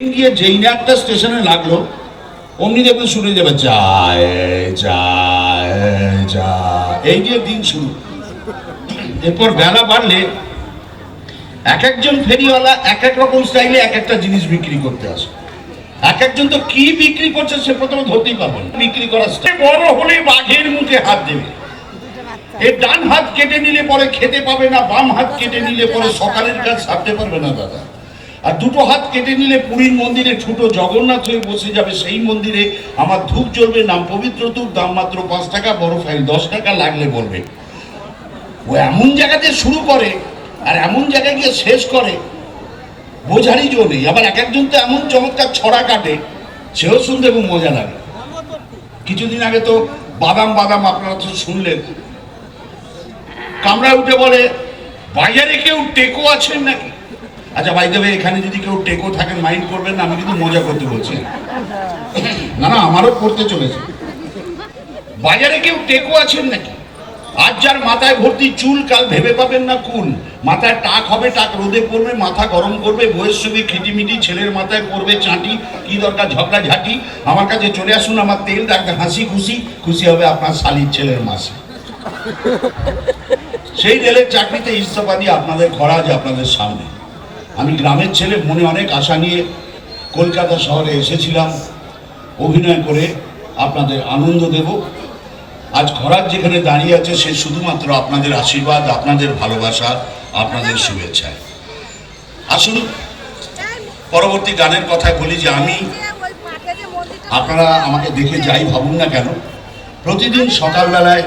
গিয়ে যেই না একটা স্টেশনে লাগলো অমনি দেখবেন শুনে যাবে যায় যায় যায়, এই যে দিন শুরু। এরপর বেলা বাড়লে এক একজন ফেরিওয়ালা এক এক রকম স্টাইলে এক একটা জিনিস বিক্রি করতে আসে। এক একজন তো কি বিক্রি করছে সে প্রথমে ধরতেই পারবেন। বিক্রি করার স্টাইল বড় হলে বাঘের মুখে হাত দেবে। এর ডান হাত কেটে নিলে পরে খেতে পাবে না, বাম হাত কেটে নিলে পরে সকালের কাজ সারতে পারবে না দাদা। আর দুটো হাত কেটে নিলে পুরীর মন্দিরে ছোট জগন্নাথ হয়ে বসে যাবে। সেই মন্দিরে আমার ধূপ জ্বলবে, নাম পবিত্র ধূপ, দাম মাত্র 5 টাকা, বড় ফাইল 10 টাকা, লাগলে বলবে। ও এমন জায়গাতে শুরু করে আর এমন জায়গায় গিয়ে শেষ করে বোঝারই জো নেই। আবার এক একজন তো এমন চমৎকার ছড়া কাটে, সেও শুনতে খুব মজা লাগে। কিছুদিন আগে তো বাদাম বাদাম আপনারা তো শুনলেন, কামড়ায় উঠে বলে বাজারে কেউ টেকো আছেন নাকি? আচ্ছা ভাই দেবে, এখানে যদি কেউ টেকো থাকেন মাইন্ড করবেন না, আমি কিন্তু মজা করতে বলছি না, না আমারও করতে চলেছে। বাজারে কেউ টেকো আছেন নাকি? আজ যার মাথায় ভর্তি চুল কাল ভেবে পাবেন না কুল। মাথায় টাক হবে, টাক রোদে পড়বে, মাথা গরম করবে, বইয়ের সঙ্গে খিটিমিটি, ছেলের মাথায় করবে চাঁটি, কি দরকার ঝগড়া ঝাঁটি। আমার কাছে চলে আসুন, আমার তেল রাখবে হাসি খুশি, খুশি হবে আপনার শালির ছেলের মাসি। সেই রেলের চাকরিতে ইস্তফা দিয়ে আপনাদের খরাজ আপনাদের সামনে। আমি গ্রামের ছেলে, মনে অনেক আশা নিয়ে কলকাতা শহরে এসেছিলাম অভিনয় করে আপনাদের আনন্দ দেব। আজ খরাজ যেখানে দাঁড়িয়ে আছে সে শুধুমাত্র আপনাদের আশীর্বাদ, আপনাদের ভালোবাসা, আপনাদের শুভেচ্ছায়। আসুন পরবর্তী গানের কথায় বলি যে আমি, আপনারা আমাকে দেখে যাই ভাবুন না কেন, প্রতিদিন সকালবেলায়